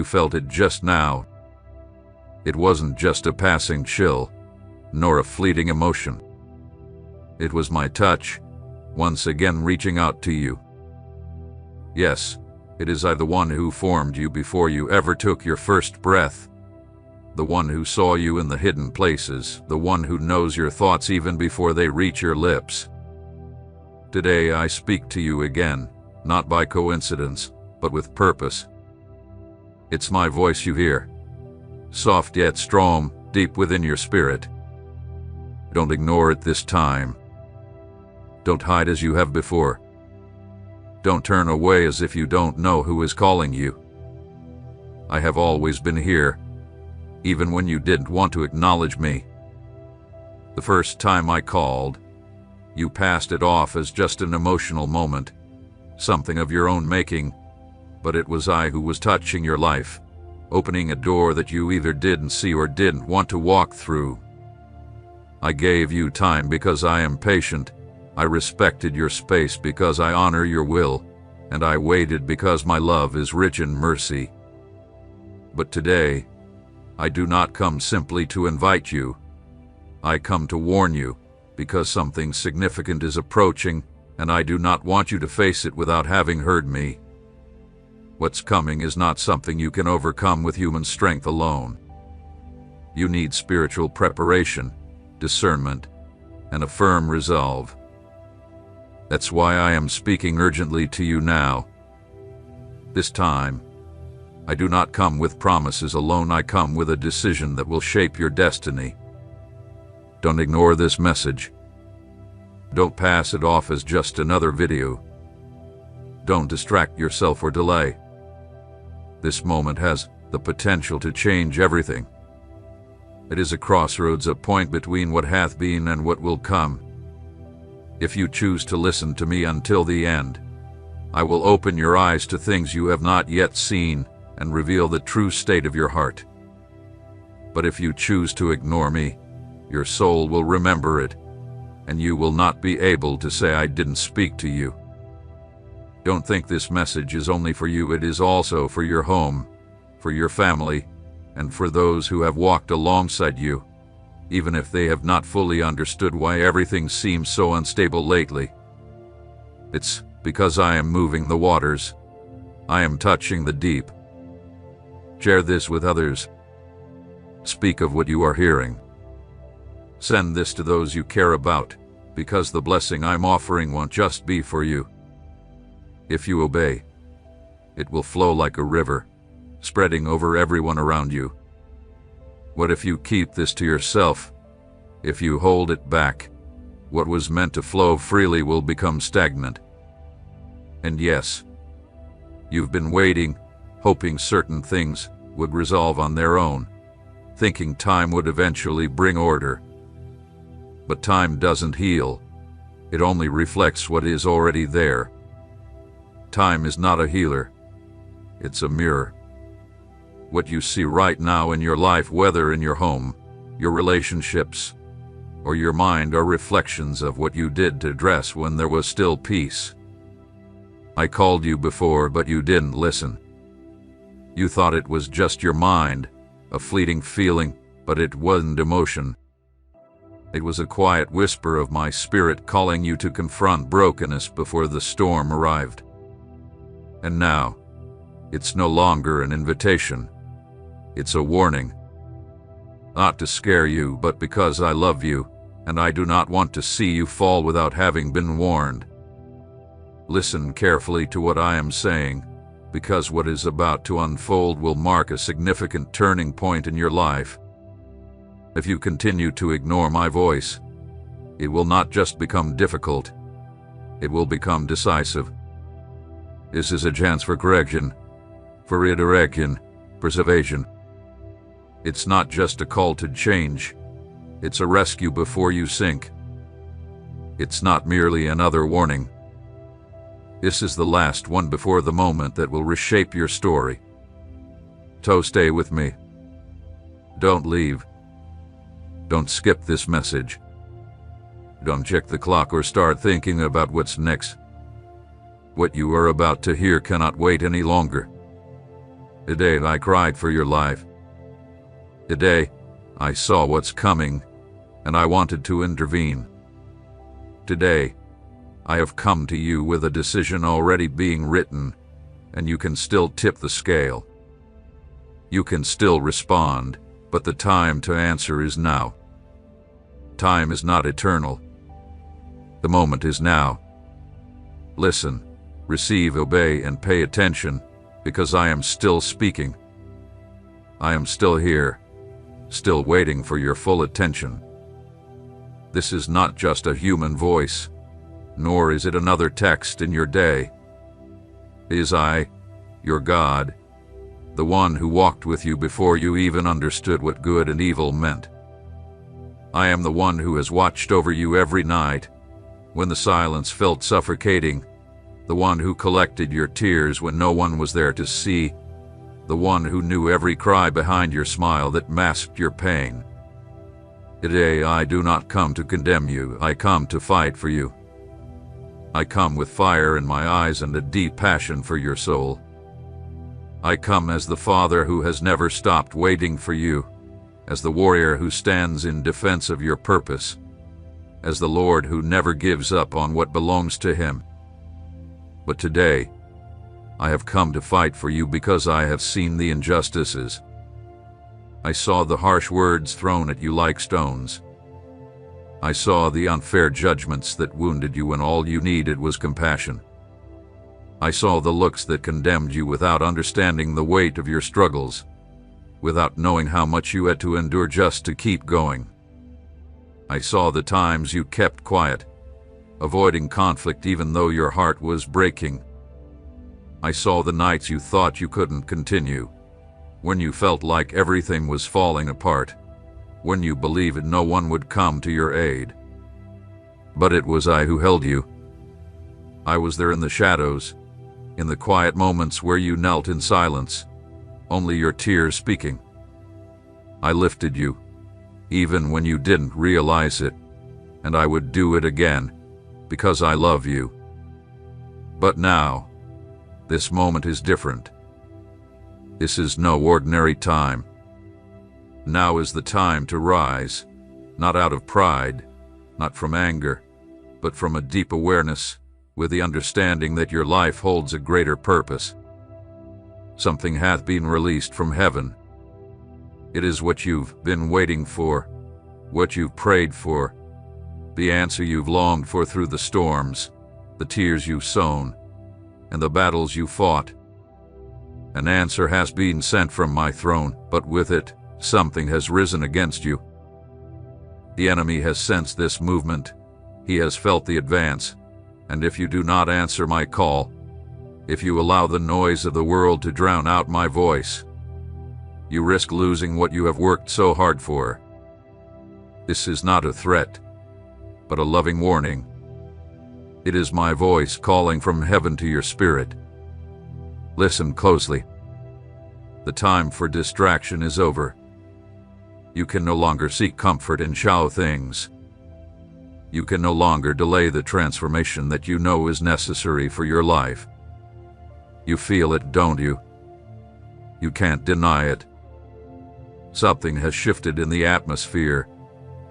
felt it just now. It wasn't just a passing chill, nor a fleeting emotion. It was my touch, once again reaching out to you. Yes, it is I, the one who formed you before you ever took your first breath. The one who saw you in the hidden places, the one who knows your thoughts even before they reach your lips. Today I speak to you again, not by coincidence, but with purpose. It's my voice you hear, soft yet strong, deep within your spirit. Don't ignore it this time. Don't hide as you have before. Don't turn away as if you don't know who is calling you. I have always been here, even when you didn't want to acknowledge me. The first time I called, you passed it off as just an emotional moment, something of your own making, but it was I who was touching your life, opening a door that you either didn't see or didn't want to walk through. I gave you time because I am patient. I respected your space because I honor your will, and I waited because my love is rich in mercy. But today, I do not come simply to invite you. I come to warn you, because something significant is approaching, and I do not want you to face it without having heard me. What's coming is not something you can overcome with human strength alone. You need spiritual preparation, discernment, and a firm resolve. That's why I am speaking urgently to you now. This time, I do not come with promises alone. I come with a decision that will shape your destiny. Don't ignore this message. Don't pass it off as just another video. Don't distract yourself or delay. This moment has the potential to change everything. It is a crossroads, a point between what hath been and what will come. If you choose to listen to me until the end, I will open your eyes to things you have not yet seen and reveal the true state of your heart. But if you choose to ignore me, your soul will remember it, and you will not be able to say I didn't speak to you. Don't think this message is only for you. It is also for your home, for your family, and for those who have walked alongside you, even if they have not fully understood why everything seems so unstable lately. It's because I am moving the waters. I am touching the deep. Share this with others. Speak of what you are hearing. Send this to those you care about, because the blessing I'm offering won't just be for you. If you obey, it will flow like a river, spreading over everyone around you. What if you keep this to yourself? If you hold it back, what was meant to flow freely will become stagnant. And yes, you've been waiting, hoping certain things would resolve on their own, thinking time would eventually bring order. But time doesn't heal. It only reflects what is already there. Time is not a healer. It's a mirror. What you see right now in your life, whether in your home, your relationships, or your mind, are reflections of what you did to address when there was still peace. I called you before, but you didn't listen. You thought it was just your mind, a fleeting feeling, but it wasn't emotion. It was a quiet whisper of my spirit calling you to confront brokenness before the storm arrived. And now, it's no longer an invitation. It's a warning. Not to scare you, but because I love you, and I do not want to see you fall without having been warned. Listen carefully to what I am saying, because what is about to unfold will mark a significant turning point in your life. If you continue to ignore my voice, it will not just become difficult, it will become decisive. This is a chance for correction, for redirection, preservation. It's not just a call to change, it's a rescue before you sink. It's not merely another warning. This is the last one before the moment that will reshape your story. So stay with me. Don't leave. Don't skip this message. Don't check the clock or start thinking about what's next. What you are about to hear cannot wait any longer. Today I cried for your life. Today I saw what's coming, and I wanted to intervene. Today I have come to you with a decision already being written, and you can still tip the scale. You can still respond, but the time to answer is now. Time is not eternal. The moment is now. Listen, receive, obey, and pay attention, because I am still speaking. I am still here, still waiting for your full attention. This is not just a human voice, nor is it another text in your day. It is I, your God, the one who walked with you before you even understood what good and evil meant. I am the one who has watched over you every night, when the silence felt suffocating, the one who collected your tears when no one was there to see, the one who knew every cry behind your smile that masked your pain. Today I do not come to condemn you, I come to fight for you. I come with fire in my eyes and a deep passion for your soul. I come as the Father who has never stopped waiting for you, as the warrior who stands in defense of your purpose, as the Lord who never gives up on what belongs to him. But today, I have come to fight for you because I have seen the injustices. I saw the harsh words thrown at you like stones. I saw the unfair judgments that wounded you when all you needed was compassion. I saw the looks that condemned you without understanding the weight of your struggles, without knowing how much you had to endure just to keep going. I saw the times you kept quiet, avoiding conflict even though your heart was breaking. I saw the nights you thought you couldn't continue, when you felt like everything was falling apart, when you believed no one would come to your aid. But it was I who held you. I was there in the shadows, in the quiet moments where you knelt in silence, only your tears speaking. I lifted you, even when you didn't realize it, and I would do it again, because I love you. But now, this moment is different. This is no ordinary time. Now is the time to rise, not out of pride, not from anger, but from a deep awareness, with the understanding that your life holds a greater purpose. Something hath been released from heaven. It is what you've been waiting for, what you've prayed for, the answer you've longed for through the storms, the tears you've sown, and the battles you fought. An answer has been sent from my throne, but with it, something has risen against you. The enemy has sensed this movement. He has felt the advance, and if you do not answer my call, if you allow the noise of the world to drown out my voice, you risk losing what you have worked so hard for. This is not a threat, but a loving warning. It is my voice calling from heaven to your spirit. Listen closely. The time for distraction is over. You can no longer seek comfort in shallow things. You can no longer delay the transformation that you know is necessary for your life. You feel it, don't you? You can't deny it. Something has shifted in the atmosphere,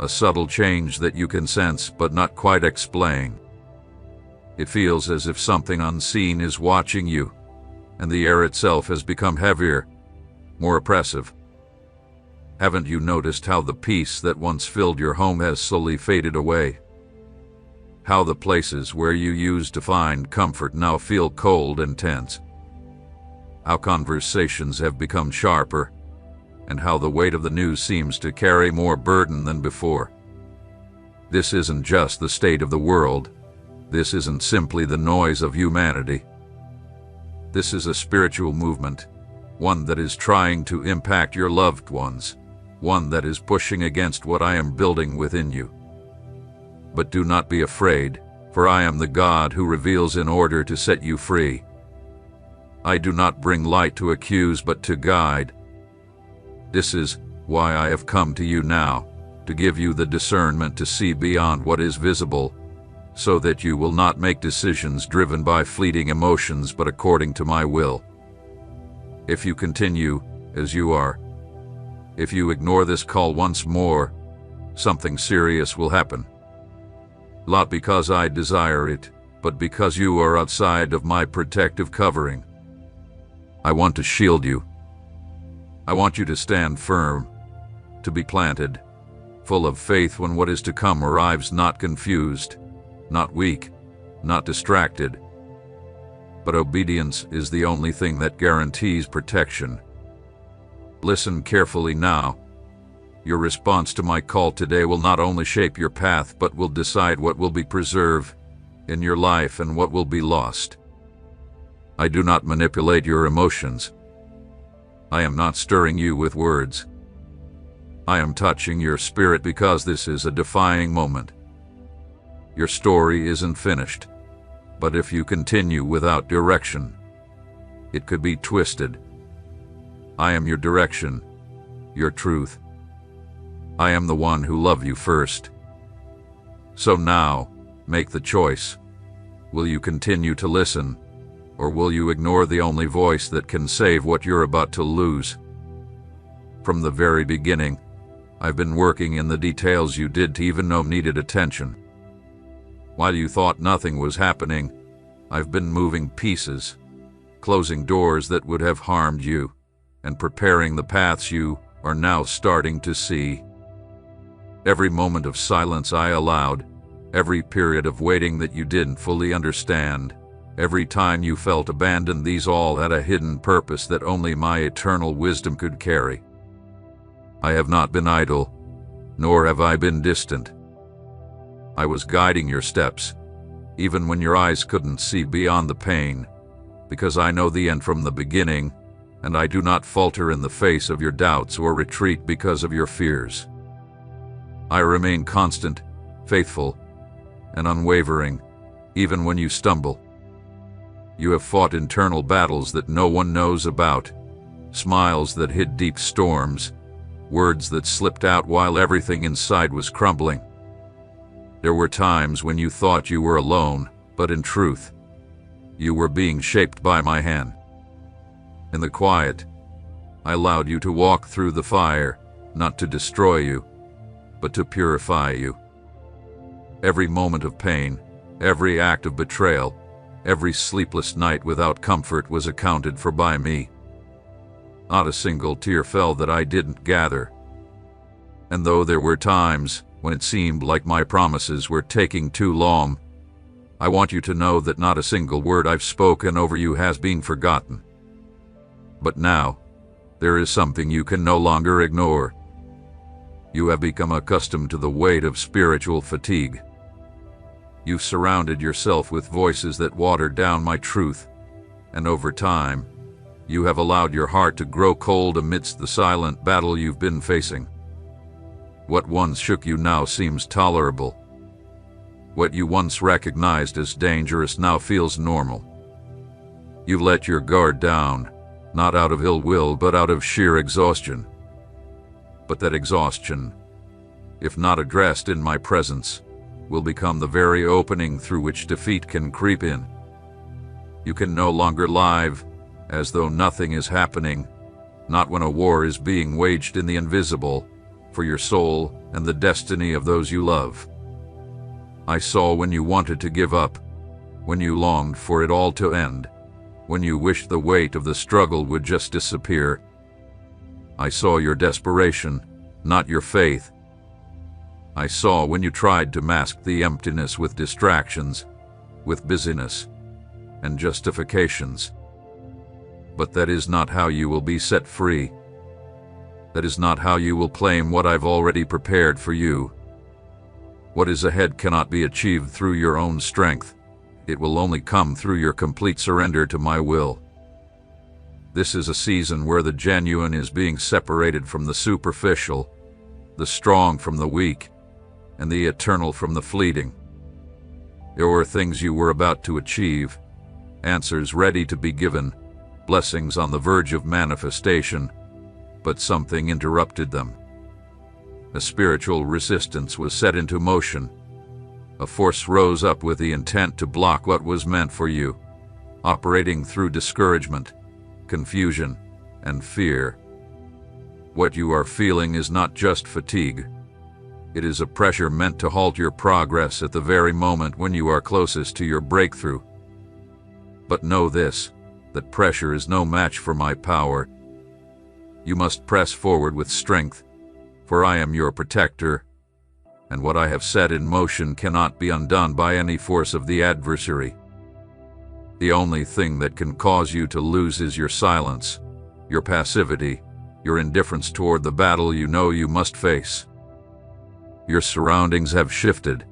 a subtle change that you can sense but not quite explain. It feels as if something unseen is watching you, and the air itself has become heavier, more oppressive. Haven't you noticed how the peace that once filled your home has slowly faded away? How the places where you used to find comfort now feel cold and tense? How conversations have become sharper, and how the weight of the news seems to carry more burden than before? This isn't just the state of the world. This isn't simply the noise of humanity. This is a spiritual movement, one that is trying to impact your loved ones, one that is pushing against what I am building within you. But do not be afraid, for I am the God who reveals in order to set you free. I do not bring light to accuse, but to guide. This is why I have come to you now, to give you the discernment to see beyond what is visible, so that you will not make decisions driven by fleeting emotions but according to my will. If you continue as you are, if you ignore this call once more, something serious will happen. Not because I desire it, but because you are outside of my protective covering. I want to shield you. I want you to stand firm, to be planted, full of faith when what is to come arrives, not confused, not weak, not distracted. But obedience is the only thing that guarantees protection. Listen carefully now. Your response to my call today will not only shape your path, but will decide what will be preserved in your life and what will be lost. I do not manipulate your emotions. I am not stirring you with words. I am touching your spirit because this is a defining moment. Your story isn't finished, but if you continue without direction, it could be twisted. I am your direction, your truth. I am the one who loved you first. So now, make the choice. Will you continue to listen, or will you ignore the only voice that can save what you're about to lose? From the very beginning, I've been working in the details you didn't even know needed attention. While you thought nothing was happening, I've been moving pieces, closing doors that would have harmed you, and preparing the paths you are now starting to see. Every moment of silence I allowed, every period of waiting that you didn't fully understand, every time you felt abandoned, these all had a hidden purpose that only my eternal wisdom could carry. I have not been idle, nor have I been distant. I was guiding your steps, even when your eyes couldn't see beyond the pain, because I know the end from the beginning, and I do not falter in the face of your doubts or retreat because of your fears. I remain constant, faithful, and unwavering, even when you stumble. You have fought internal battles that no one knows about, smiles that hid deep storms, words that slipped out while everything inside was crumbling. There were times when you thought you were alone, but in truth, you were being shaped by my hand. In the quiet, I allowed you to walk through the fire, not to destroy you, but to purify you. Every moment of pain, every act of betrayal, every sleepless night without comfort was accounted for by me. Not a single tear fell that I didn't gather. And though there were times when it seemed like my promises were taking too long, I want you to know that not a single word I've spoken over you has been forgotten. But now, there is something you can no longer ignore. You have become accustomed to the weight of spiritual fatigue. You've surrounded yourself with voices that water down my truth, and over time, you have allowed your heart to grow cold amidst the silent battle you've been facing. What once shook you now seems tolerable. What you once recognized as dangerous now feels normal. You've let your guard down, not out of ill will, but out of sheer exhaustion. But that exhaustion, if not addressed in my presence, will become the very opening through which defeat can creep in. You can no longer live as though nothing is happening, not when a war is being waged in the invisible, for your soul and the destiny of those you love. I saw when you wanted to give up, when you longed for it all to end, when you wished the weight of the struggle would just disappear. I saw your desperation, not your faith. I saw when you tried to mask the emptiness with distractions, with busyness, and justifications. But that is not how you will be set free. That is not how you will claim what I've already prepared for you. What is ahead cannot be achieved through your own strength. It will only come through your complete surrender to my will. This is a season where the genuine is being separated from the superficial, the strong from the weak, and the eternal from the fleeting. There were things you were about to achieve, answers ready to be given, blessings on the verge of manifestation, but something interrupted them. A spiritual resistance was set into motion. A force rose up with the intent to block what was meant for you, operating through discouragement, confusion, and fear. What you are feeling is not just fatigue. It is a pressure meant to halt your progress at the very moment when you are closest to your breakthrough. But know this, that pressure is no match for my power. You must press forward with strength, for I am your protector, and what I have set in motion cannot be undone by any force of the adversary. The only thing that can cause you to lose is your silence, your passivity, your indifference toward the battle you know you must face. Your surroundings have shifted.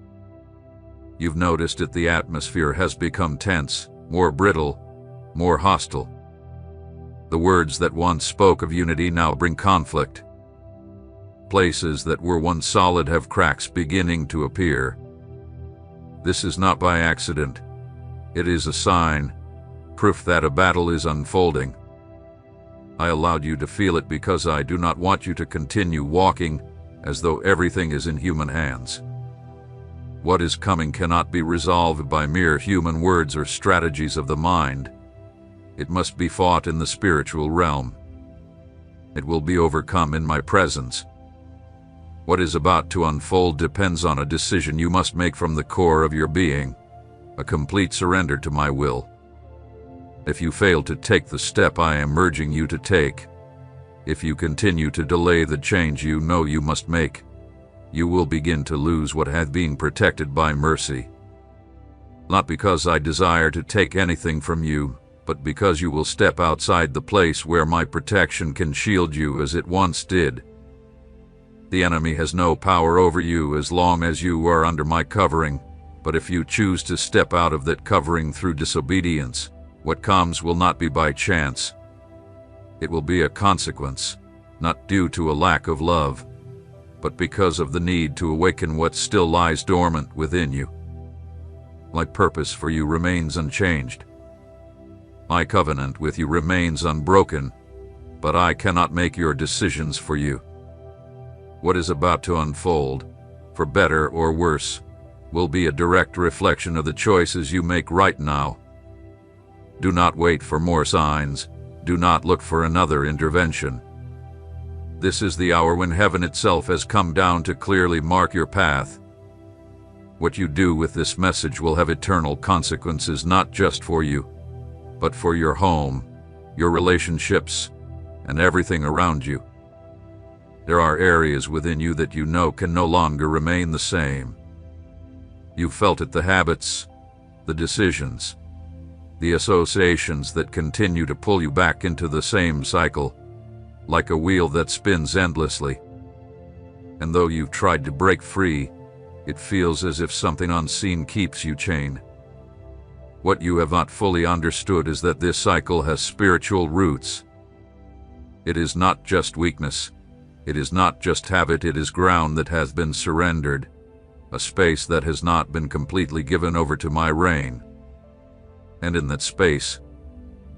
You've noticed that the atmosphere has become tense, more brittle, more hostile. The words that once spoke of unity now bring conflict. Places that were once solid have cracks beginning to appear. This is not by accident. It is a sign, proof that a battle is unfolding. I allowed you to feel it because I do not want you to continue walking as though everything is in human hands. What is coming cannot be resolved by mere human words or strategies of the mind. It must be fought in the spiritual realm. It will be overcome in my presence. What is about to unfold depends on a decision you must make from the core of your being, a complete surrender to my will. If you fail to take the step I am urging you to take, if you continue to delay the change you know you must make, you will begin to lose what hath been protected by mercy. Not because I desire to take anything from you, but because you will step outside the place where my protection can shield you as it once did. The enemy has no power over you as long as you are under my covering, but if you choose to step out of that covering through disobedience, what comes will not be by chance. It will be a consequence, not due to a lack of love, but because of the need to awaken what still lies dormant within you. My purpose for you remains unchanged. My covenant with you remains unbroken, but I cannot make your decisions for you. What is about to unfold, for better or worse, will be a direct reflection of the choices you make right now. Do not wait for more signs. Do not look for another intervention. This is the hour when heaven itself has come down to clearly mark your path. What you do with this message will have eternal consequences not just for you, but for your home, your relationships, and everything around you. There are areas within you that you know can no longer remain the same. You felt it, the habits, the decisions, the associations that continue to pull you back into the same cycle, like a wheel that spins endlessly. And though you've tried to break free, it feels as if something unseen keeps you chained. What you have not fully understood is that this cycle has spiritual roots. It is not just weakness. It is not just habit. It is ground that has been surrendered, a space that has not been completely given over to my reign. And in that space,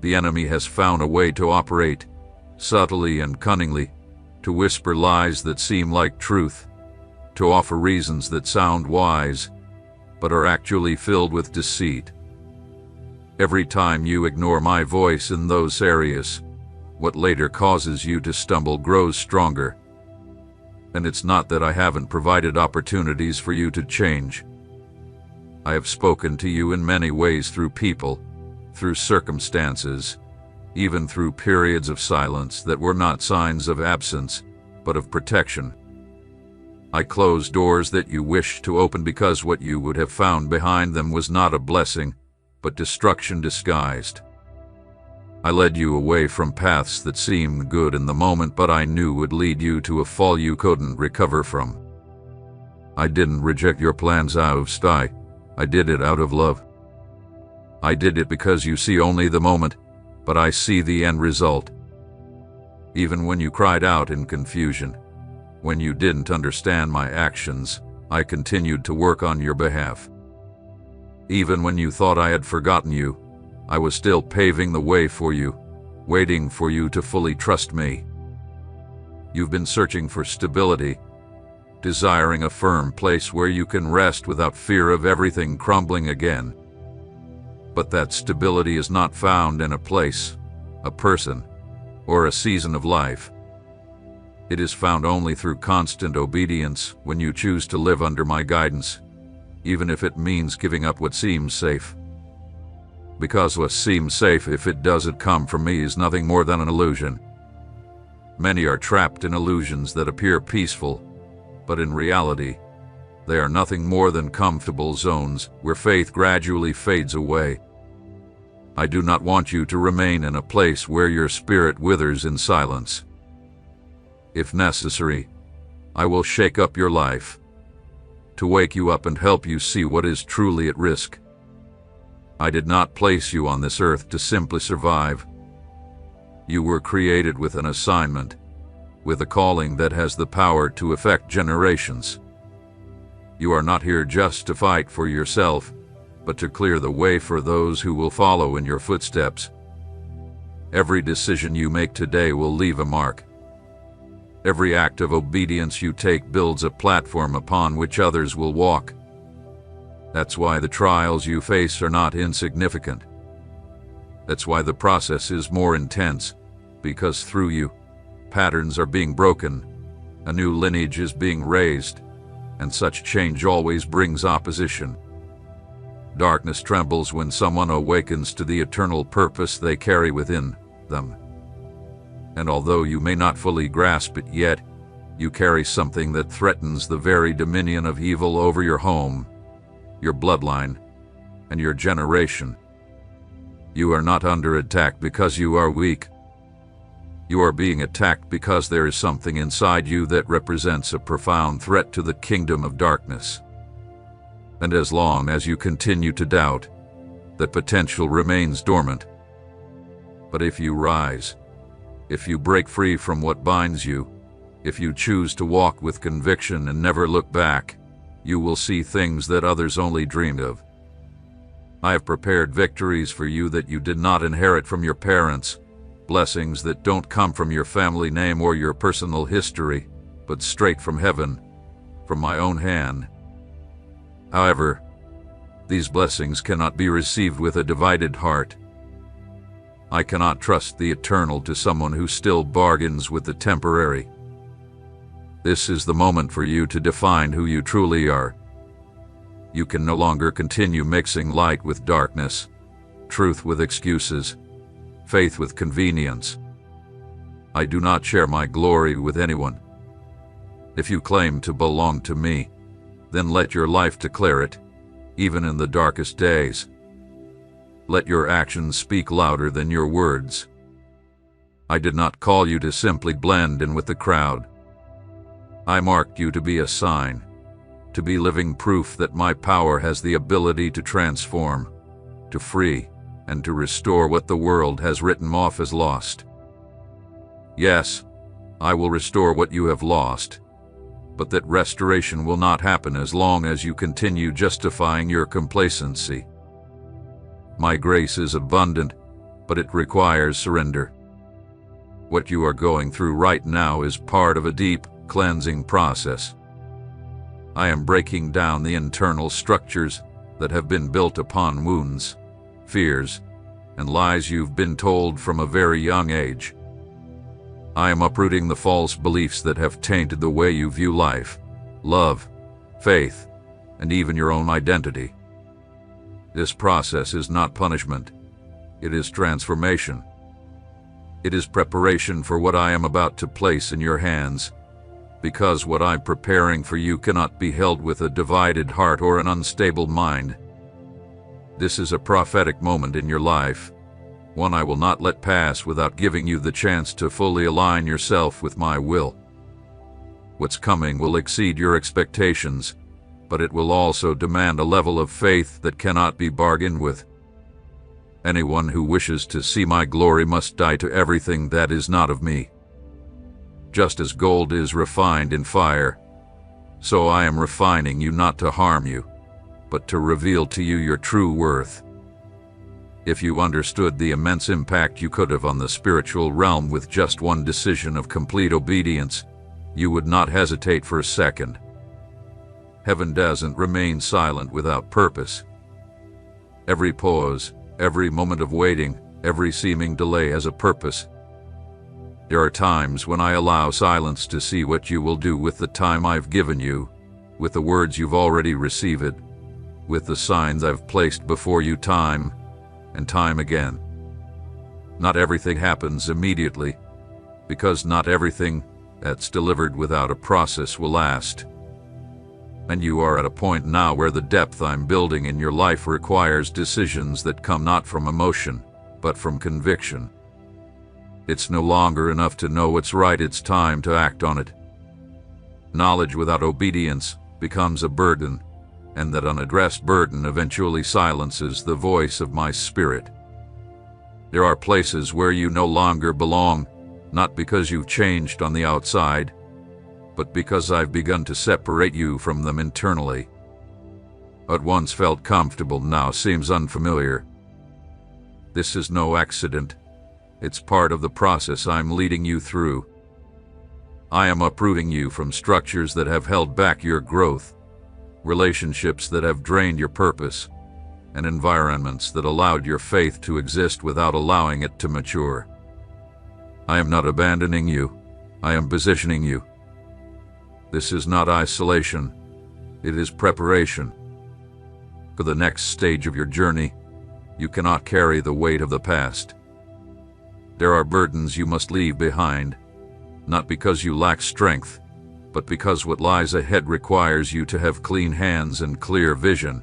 the enemy has found a way to operate, subtly and cunningly, to whisper lies that seem like truth, to offer reasons that sound wise, but are actually filled with deceit. Every time you ignore my voice in those areas, what later causes you to stumble grows stronger. And it's not that I haven't provided opportunities for you to change. I have spoken to you in many ways, through people, through circumstances, even through periods of silence that were not signs of absence, but of protection. I closed doors that you wished to open because what you would have found behind them was not a blessing, but destruction disguised. I led you away from paths that seemed good in the moment, but I knew would lead you to a fall you couldn't recover from. I didn't reject your plans out of spite. I did it out of love. I did it because you see only the moment, but I see the end result. Even when you cried out in confusion, when you didn't understand my actions, I continued to work on your behalf. Even when you thought I had forgotten you, I was still paving the way for you, waiting for you to fully trust me. You've been searching for stability, desiring a firm place where you can rest without fear of everything crumbling again. But that stability is not found in a place, a person, or a season of life. It is found only through constant obedience when you choose to live under my guidance, even if it means giving up what seems safe. Because what seems safe, if it doesn't come from me, is nothing more than an illusion. Many are trapped in illusions that appear peaceful, but in reality, they are nothing more than comfortable zones where faith gradually fades away. I do not want you to remain in a place where your spirit withers in silence. If necessary, I will shake up your life, to wake you up and help you see what is truly at risk. I did not place you on this earth to simply survive. You were created with an assignment, with a calling that has the power to affect generations. You are not here just to fight for yourself, but to clear the way for those who will follow in your footsteps. Every decision you make today will leave a mark. Every act of obedience you take builds a platform upon which others will walk. That's why the trials you face are not insignificant. That's why the process is more intense, because through you, patterns are being broken, a new lineage is being raised, and such change always brings opposition. Darkness trembles when someone awakens to the eternal purpose they carry within them. And although you may not fully grasp it yet, you carry something that threatens the very dominion of evil over your home, your bloodline, and your generation. You are not under attack because you are weak. You are being attacked because there is something inside you that represents a profound threat to the kingdom of darkness. And as long as you continue to doubt, that potential remains dormant. But if you rise, if you break free from what binds you, if you choose to walk with conviction and never look back, you will see things that others only dreamed of. I have prepared victories for you that you did not inherit from your parents, blessings that don't come from your family name or your personal history, but straight from heaven, from my own hand. However, these blessings cannot be received with a divided heart. I cannot trust the eternal to someone who still bargains with the temporary. This is the moment for you to define who you truly are. You can no longer continue mixing light with darkness, truth with excuses, faith with convenience. I do not share my glory with anyone. If you claim to belong to me, then let your life declare it, even in the darkest days. Let your actions speak louder than your words. I did not call you to simply blend in with the crowd. I marked you to be a sign, to be living proof that my power has the ability to transform, to free, and to restore what the world has written off as lost. Yes, I will restore what you have lost, but that restoration will not happen as long as you continue justifying your complacency. My grace is abundant, but it requires surrender. What you are going through right now is part of a deep, cleansing process. I am breaking down the internal structures that have been built upon wounds, fears, and lies you've been told from a very young age. I am uprooting the false beliefs that have tainted the way you view life, love, faith, and even your own identity. This process is not punishment. It is transformation. It is preparation for what I am about to place in your hands, because what I'm preparing for you cannot be held with a divided heart or an unstable mind. This is a prophetic moment in your life, one I will not let pass without giving you the chance to fully align yourself with my will. What's coming will exceed your expectations, but it will also demand a level of faith that cannot be bargained with. Anyone who wishes to see my glory must die to everything that is not of me. Just as gold is refined in fire, so I am refining you not to harm you, but to reveal to you your true worth. If you understood the immense impact you could have on the spiritual realm with just one decision of complete obedience, you would not hesitate for a second. Heaven doesn't remain silent without purpose. Every pause, every moment of waiting, every seeming delay has a purpose. There are times when I allow silence to see what you will do with the time I've given you, with the words you've already received, with the signs I've placed before you time and time again. Not everything happens immediately, because not everything that's delivered without a process will last. And you are at a point now where the depth I'm building in your life requires decisions that come not from emotion, but from conviction. It's no longer enough to know what's right, it's time to act on it. Knowledge without obedience becomes a burden, and that unaddressed burden eventually silences the voice of my spirit. There are places where you no longer belong, not because you've changed on the outside, but because I've begun to separate you from them internally. What once felt comfortable now seems unfamiliar. This is no accident. It's part of the process I'm leading you through. I am uprooting you from structures that have held back your growth, relationships that have drained your purpose, and environments that allowed your faith to exist without allowing it to mature. I am not abandoning you. I am positioning you. This is not isolation. It is preparation. For the next stage of your journey, you cannot carry the weight of the past. There are burdens you must leave behind, not because you lack strength, but because what lies ahead requires you to have clean hands and clear vision.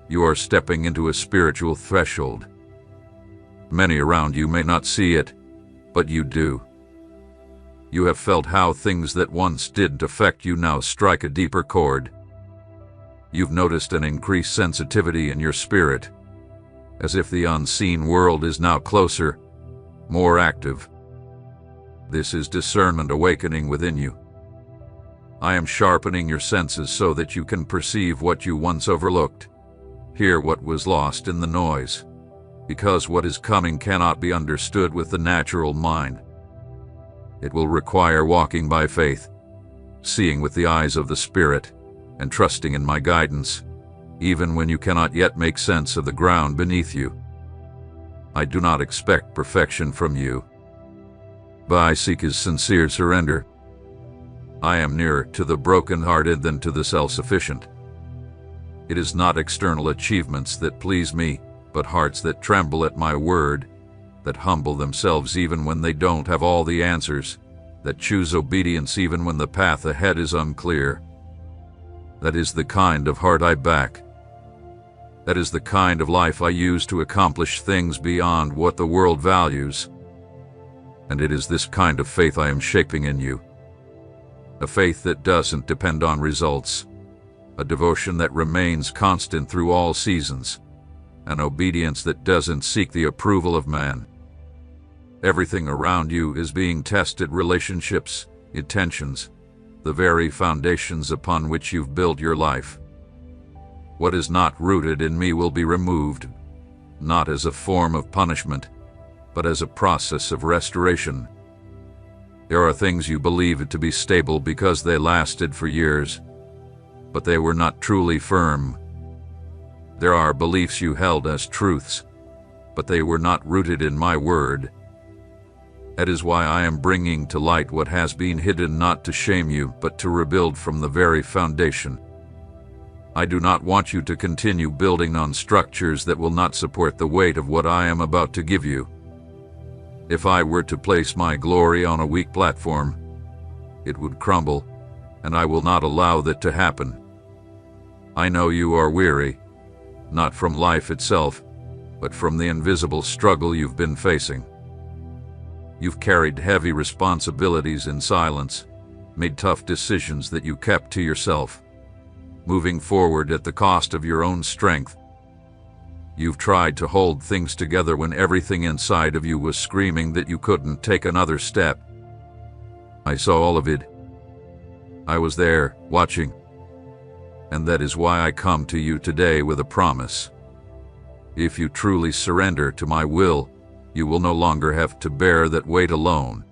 You are stepping into a spiritual threshold. Many around you may not see it, but you do. You have felt how things that once didn't affect you now strike a deeper chord. You've noticed an increased sensitivity in your spirit, as if the unseen world is now closer, more active. This is discernment awakening within you. I am sharpening your senses so that you can perceive what you once overlooked, hear what was lost in the noise, because what is coming cannot be understood with the natural mind. It will require walking by faith, seeing with the eyes of the Spirit, and trusting in my guidance, even when you cannot yet make sense of the ground beneath you. I do not expect perfection from you, but I seek his sincere surrender. I am nearer to the broken-hearted than to the self-sufficient. It is not external achievements that please me, but hearts that tremble at my word, that humble themselves even when they don't have all the answers, that choose obedience even when the path ahead is unclear. That is the kind of heart I back. That is the kind of life I use to accomplish things beyond what the world values. And it is this kind of faith I am shaping in you. A faith that doesn't depend on results, a devotion that remains constant through all seasons, an obedience that doesn't seek the approval of man. Everything around you is being tested: relationships, intentions, the very foundations upon which you've built your life. What is not rooted in me will be removed, not as a form of punishment, but as a process of restoration. There are things you believe to be stable because they lasted for years, but they were not truly firm. There are beliefs you held as truths, but they were not rooted in my word. That is why I am bringing to light what has been hidden, not to shame you, but to rebuild from the very foundation. I do not want you to continue building on structures that will not support the weight of what I am about to give you. If I were to place my glory on a weak platform, it would crumble, and I will not allow that to happen. I know you are weary, not from life itself, but from the invisible struggle you've been facing. You've carried heavy responsibilities in silence, made tough decisions that you kept to yourself, moving forward at the cost of your own strength. You've tried to hold things together when everything inside of you was screaming that you couldn't take another step. I saw all of it. I was there, watching. And that is why I come to you today with a promise. If you truly surrender to my will, you will no longer have to bear that weight alone.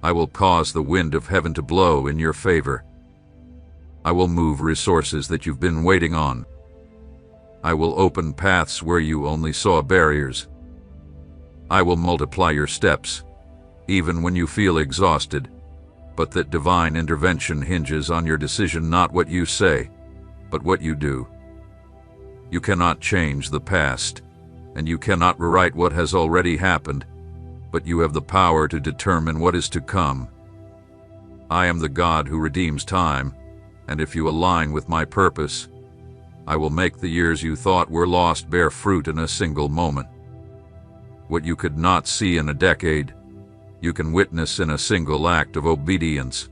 I will cause the wind of heaven to blow in your favor. I will move resources that you've been waiting on. I will open paths where you only saw barriers. I will multiply your steps, even when you feel exhausted, but that divine intervention hinges on your decision, not what you say, but what you do. You cannot change the past, and you cannot rewrite what has already happened, but you have the power to determine what is to come. I am the God who redeems time, and if you align with my purpose, I will make the years you thought were lost bear fruit in a single moment. What you could not see in a decade, you can witness in a single act of obedience,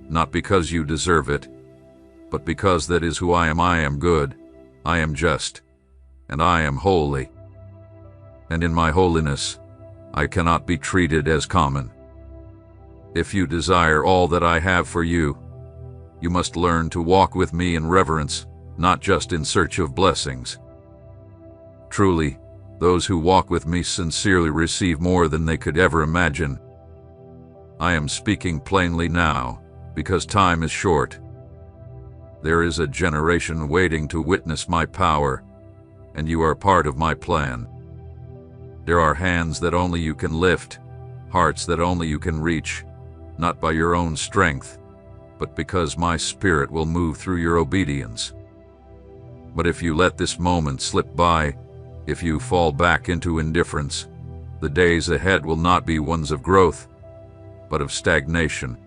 not because you deserve it, but because that is who I am. I am good, I am just, and I am holy. And in my holiness, I cannot be treated as common. If you desire all that I have for you, you must learn to walk with me in reverence, not just in search of blessings. Truly, those who walk with me sincerely receive more than they could ever imagine. I am speaking plainly now, because time is short. There is a generation waiting to witness my power, and you are part of my plan. There are hands that only you can lift, hearts that only you can reach, not by your own strength, but because my Spirit will move through your obedience. But if you let this moment slip by, if you fall back into indifference, the days ahead will not be ones of growth, but of stagnation.